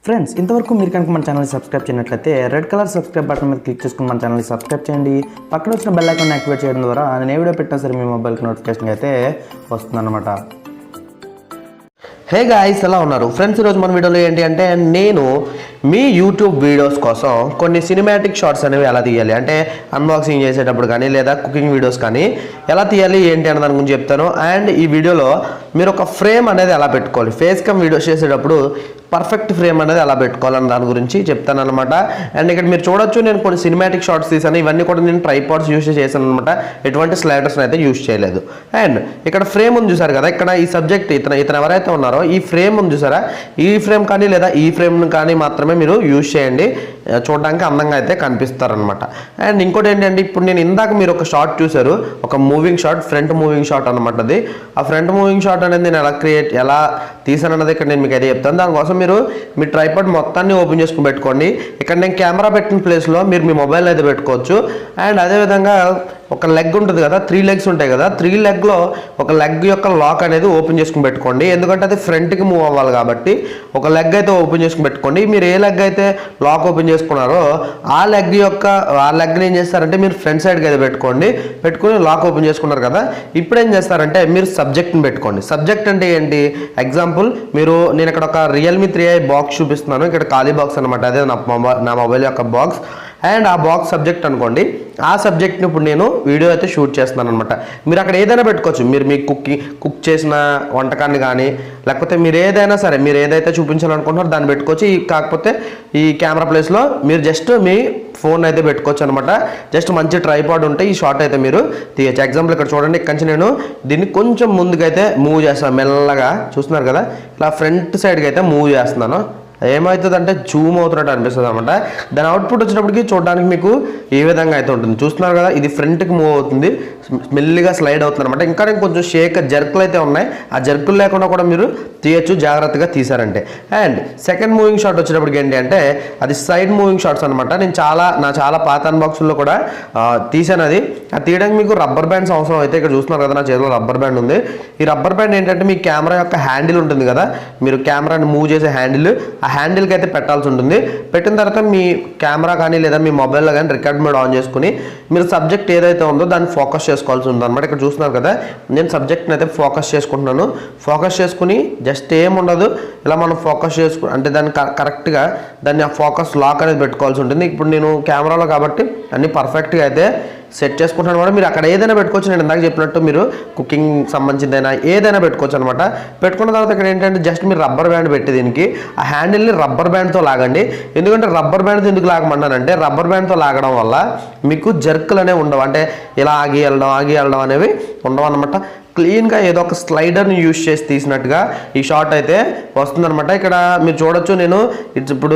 Friends ఇంతవరకు మీరు కనుక మన ఛానల్ని సబ్స్క్రైబ్ చేయనట్లయితే రెడ్ కలర్ సబ్స్క్రైబ్ బటన్ మీద క్లిక్ చేసుకుని మన ఛానల్ని సబ్స్క్రైబ్ చేయండి. పక్కన వచ్చిన బెల్ ఐకాన్ యాక్టివేట్ చేయడం ద్వారా నేను ఏ వీడియో పెట్టినా సరే మీ మొబైల్కి నోటిఫికేషన్ అయితే వస్తుందన్నమాట. హే గాయ్స్, ఎలా ఉన్నారు ఫ్రెండ్స్? ఈరోజు మన వీడియోలో ఏంటి అంటే నేను మీ యూట్యూబ్ వీడియోస్ కోసం కొన్ని సినిమాటిక్ షార్ట్స్ అనేవి ఎలా తీయాలి, అంటే అన్బాక్సింగ్ చేసేటప్పుడు కానీ లేదా కుకింగ్ వీడియోస్ కానీ ఎలా తీయాలి ఏంటి అన్న దాని గురించి చెప్తాను. అండ్ ఈ వీడియోలో మీరు ఒక ఫ్రేమ్ అనేది ఎలా పెట్టుకోవాలి, ఫేస్ కమ్ వీడియోస్ చేసేటప్పుడు పర్ఫెక్ట్ ఫ్రేమ్ అనేది ఎలా పెట్టుకోవాలని దాని గురించి చెప్తాను అనమాట. అండ్ ఇక్కడ మీరు చూడొచ్చు, నేను కొన్ని సినిమాటిక్ షార్ట్స్ తీసాను. ఇవన్నీ కూడా నేను ట్రైపాడ్స్ యూస్ చేశాను అనమాట. ఎటువంటి స్లైడర్స్ అయితే యూస్ చేయలేదు. అండ్ ఇక్కడ ఫ్రేమ్ ఉంది చూసారు కదా, ఇక్కడ ఈ సబ్జెక్ట్ ఇతను ఎవరైతే ఉన్నారో ఈ ఫ్రేమ్ ఉంది చూసారా, ఈ ఫ్రేమ్ కానీ లేదా ఈ ఫ్రేమ్ కానీ మాత్రమే మీరు యూజ్ చేయండి. చూడడానికి అందంగా అయితే కనిపిస్తారనమాట. అండ్ ఇంకోటి ఏంటంటే, ఇప్పుడు నేను ఇందాక మీరు ఒక షార్ట్ చూసారు, ఒక moving shot, front moving shot అనమాట. అది ఆ ఫ్రంట్ మూవింగ్ షాట్ అనేది నేను ఎలా తీసాను అన్నది ఇక్కడ నేను మీకు అయితే చెప్తాను. దానికోసం మీరు మీ ట్రైపాడ్ మొత్తాన్ని ఓపెన్ చేసుకుని పెట్టుకోండి. ఇక్కడ నేను కెమెరా పెట్టిన ప్లేస్లో మీరు మీ మొబైల్ అయితే పెట్టుకోవచ్చు. అండ్ అదేవిధంగా ఒక లెగ్ ఉంటుంది కదా, 3 లెగ్స్ ఉంటాయి కదా, 3 లెగ్లో ఒక లెగ్ యొక్క లాక్ అనేది ఓపెన్ చేసుకుని పెట్టుకోండి. ఎందుకంటే అది ఫ్రంట్కి మూవ్ అవ్వాలి కాబట్టి ఒక లెగ్ అయితే ఓపెన్ చేసుకుని పెట్టుకోండి. మీరు ఏ లెగ్ అయితే లాక్ ఓపెన్ చేసుకున్నారో ఆ లెగ్ని ఏం చేస్తారంటే మీరు ఫ్రంట్ సైడ్కి అయితే పెట్టుకుని లాక్ ఓపెన్ చేసుకున్నారు కదా. ఇప్పుడు ఏం చేస్తారంటే మీరు సబ్జెక్ట్ని పెట్టుకోండి. సబ్జెక్ట్ అంటే ఏంటి? ఎగ్జాంపుల్ నేను ఇక్కడ ఒక రియల్మీ 3i బాక్స్ చూపిస్తున్నాను. ఇక్కడ ఖాళీ బాక్స్ అనమాట, అదే నా మొబైల్ యొక్క బాక్స్. అండ్ ఆ బాక్స్ సబ్జెక్ట్ అనుకోండి. ఆ సబ్జెక్ట్ని ఇప్పుడు నేను వీడియో అయితే షూట్ చేస్తున్నాను అనమాట. మీరు అక్కడ ఏదైనా పెట్టుకోవచ్చు. మీరు మీ కుక్ చేసిన వంటకాన్ని కానీ లేకపోతే మీరు ఏదైనా సరే, మీరు ఏదైతే చూపించాలనుకుంటున్నారో దాన్ని పెట్టుకోవచ్చు. కాకపోతే ఈ కెమెరా ప్లేస్లో మీరు జస్ట్ మీ ఫోన్ అయితే పెట్టుకోవచ్చు అనమాట. జస్ట్ మంచి ట్రైపాడ్ ఉంటే ఈ షాట్ అయితే మీరు తీయచ్చు. ఎగ్జాంపుల్ ఇక్కడ చూడండి, ఇక్కడి నుంచి నేను దీన్ని కొంచెం ముందుకైతే మూవ్ చేస్తాను. మెల్లగా చూస్తున్నారు కదా, ఇలా ఫ్రంట్ సైడ్కి అయితే మూవ్ చేస్తున్నాను. ఏమవుతుందంటే జూమ్ అవుతున్నట్టు అనిపిస్తుంది అనమాట. దాని అవుట్పుట్ వచ్చినప్పటికీ చూడడానికి మీకు ఏ విధంగా అయితే ఉంటుంది. చూస్తున్నారు కదా, ఇది ఫ్రంట్కి మూవ్ అవుతుంది, మెల్లిగా స్లైడ్ అవుతుంది అనమాట. ఇంకా నేను కొంచెం జర్కులు అయితే ఉన్నాయి. ఆ జర్కులు లేకుండా కూడా మీరు తీయచ్చు, జాగ్రత్తగా తీసారంటే. అండ్ సెకండ్ మూవింగ్ షాట్ వచ్చేటప్పటికి ఏంటి అంటే అది సైడ్ మూవింగ్ షాట్స్ అనమాట. నేను చాలా పాత అన్బాక్స్లో కూడా తీసాను. అది తీయడానికి మీకు రబ్బర్ బ్యాండ్స్ అవసరం అయితే. ఇక్కడ చూస్తున్నారు కదా, నా చేతిలో రబ్బర్ బ్యాండ్ ఉంది. ఈ రబ్బర్ బ్యాండ్ ఏంటంటే మీ కెమెరా యొక్క హ్యాండిల్ ఉంటుంది కదా, మీరు కెమెరాని మూవ్ చేసే హ్యాండిల్, ఆ హ్యాండిల్కి అయితే పెట్టాల్సి ఉంటుంది. పెట్టిన తర్వాత మీ కెమెరా కానీ లేదా మీ మొబైల్లో కానీ రికార్డ్ మోడ్ ఆన్ చేసుకుని మీరు సబ్జెక్ట్ ఏదైతే ఉందో దాన్ని ఫోకస్ చేసుకోవాల్సి ఉంది అనమాట. ఇక్కడ చూస్తున్నారు కదా, నేను సబ్జెక్ట్ని అయితే ఫోకస్ చేసుకుంటున్నాను. ఫోకస్ చేసుకుని జస్ట్ ఏముండదు, ఇలా మనం ఫోకస్ అంటే దాన్ని కరెక్ట్గా దాన్ని ఆ ఫోకస్ లాక్ అనేది పెట్టుకోవాల్సి ఉంటుంది. ఇప్పుడు నేను కెమెరాలో కాబట్టి అన్ని పర్ఫెక్ట్గా అయితే సెట్ చేసుకుంటున్నాను అనమాట. మీరు అక్కడ ఏదైనా పెట్టుకోవచ్చు. నేను ఇందాక చెప్పినట్టు మీరు కుకింగ్ సంబంధించిందైనా ఏదైనా పెట్టుకోవచ్చు అనమాట. పెట్టుకున్న తర్వాత ఇక్కడ ఏంటంటే జస్ట్ మీరు రబ్బర్ బ్యాండ్ పెట్టి దీనికి ఆ హ్యాండిల్ని రబ్బర్ బ్యాండ్తో లాగండి. ఎందుకంటే రబ్బర్ బ్యాండ్తో ఎందుకు లాగమన్నానంటే, రబ్బర్ బ్యాండ్తో లాగడం వల్ల మీకు జర్కులు అనేవి ఉండవు. అంటే ఇలా ఆగి వెళ్ళడం అనేవి ఉండవు అనమాట. క్లీన్గా ఏదో ఒక స్లైడర్ని యూజ్ చేసి తీసినట్టుగా ఈ షాట్ అయితే వస్తుందన్నమాట. ఇక్కడ మీరు చూడొచ్చు, నేను ఇప్పుడు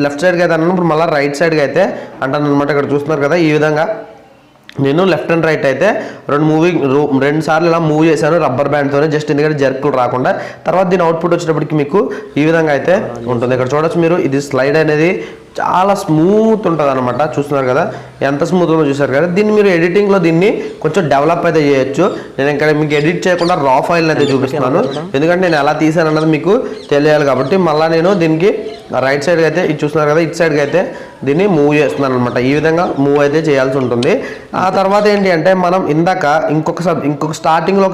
లెఫ్ట్ సైడ్కి అయితే అన్నాను, ఇప్పుడు మళ్ళీ రైట్ సైడ్కి అయితే అంటాను అనమాట. ఇక్కడ చూస్తున్నారు కదా, ఈ విధంగా నేను లెఫ్ట్ అండ్ రైట్ అయితే రెండు సార్లు ఇలా మూవ్ చేశాను రబ్బర్ బ్యాండ్తోనే, జస్ట్ ఎందుకంటే జర్కులు రాకుండా. తర్వాత దీని అవుట్పుట్ వచ్చేటప్పటికి మీకు ఈ విధంగా అయితే ఉంటుంది. ఇక్కడ చూడొచ్చు మీరు, ఇది స్లైడ్ అనేది చాలా స్మూత్ ఉంటుంది అనమాట. చూస్తున్నారు కదా ఎంత స్మూత్ ఉందో, చూసారు కదా. దీన్ని మీరు ఎడిటింగ్లో దీన్ని కొంచెం డెవలప్ అయితే చేయొచ్చు. నేను ఇక్కడ మీకు ఎడిట్ చేయకుండా రా ఫైల్ అయితే చూపిస్తున్నాను, ఎందుకంటే నేను ఎలా తీసాను అన్నది మీకు తెలియాలి కాబట్టి. మళ్ళీ నేను దీనికి రైట్ సైడ్కి అయితే ఇది చూస్తున్నారు కదా, ఇటు సైడ్కి అయితే దీన్ని మూవ్ చేస్తున్నాను అనమాట. ఈ విధంగా మూవ్ అయితే చేయాల్సి ఉంటుంది. ఆ తర్వాత ఏంటి అంటే మనం ఇందాక ఇంకొక స్టార్టింగ్లో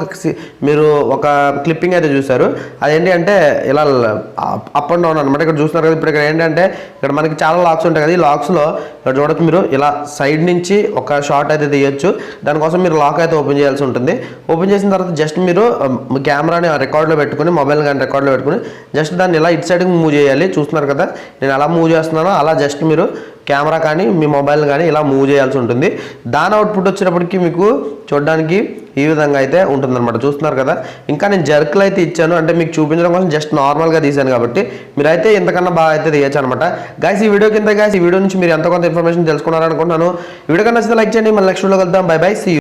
మీరు ఒక క్లిప్పింగ్ అయితే చూసారు. అదేంటి అంటే ఇలా అప్ అండ్ డౌన్ అనమాట. ఇక్కడ చూస్తున్నారు కదా, ఇప్పుడు ఇక్కడ ఏంటంటే ఇక్కడ మనకి చాలా లాక్స్ ఉంటాయి కదా, ఈ లాక్స్లో ఇక్కడ చూడొచ్చు మీరు ఇలా సైడ్ నుంచి ఒక షాట్ అయితే తీయొచ్చు. దానికోసం మీరు లాక్ అయితే ఓపెన్ చేయాల్సి ఉంటుంది. ఓపెన్ చేసిన తర్వాత జస్ట్ మీరు కెమెరాని రికార్డులో పెట్టుకుని, మొబైల్ కానీ రికార్డులో పెట్టుకుని జస్ట్ దాన్ని ఇలా ఇటు సైడ్కి మూవ్ చేయాలి. చూస్తున్నారు కదా, నేను ఎలా మూవ్ చేస్తున్నానో అలా జస్ట్ మీరు కెమెరా కానీ మీ మొబైల్ కానీ ఇలా మూవ్ చేయాల్సి ఉంటుంది. దాని అవుట్పుట్ వచ్చేటప్పటికి మీకు చూడడానికి ఈ విధంగా అయితే ఉంటుందన్నమాట. చూస్తున్నారు కదా, ఇంకా నేను జర్కులు అయితే ఇచ్చాను, అంటే మీకు చూపించడం కోసం జస్ట్ నార్మల్గా తీశాను కాబట్టి మీరైతే ఇంతకన్నా బాగా అయితే తీయచ్చు అనమాట. గైస్ ఈ వీడియో నుంచి మీరు ఎంత కొంత ఇన్ఫర్మేషన్ తెలుసుకున్నారనుకుంటున్నాను. ఈ వీడియో కన్నా నచ్చితే లైక్ చేయండి. మళ్ళీ నెక్స్ట్ వీడియోలో కలుద్దాం. Bye bye, see you.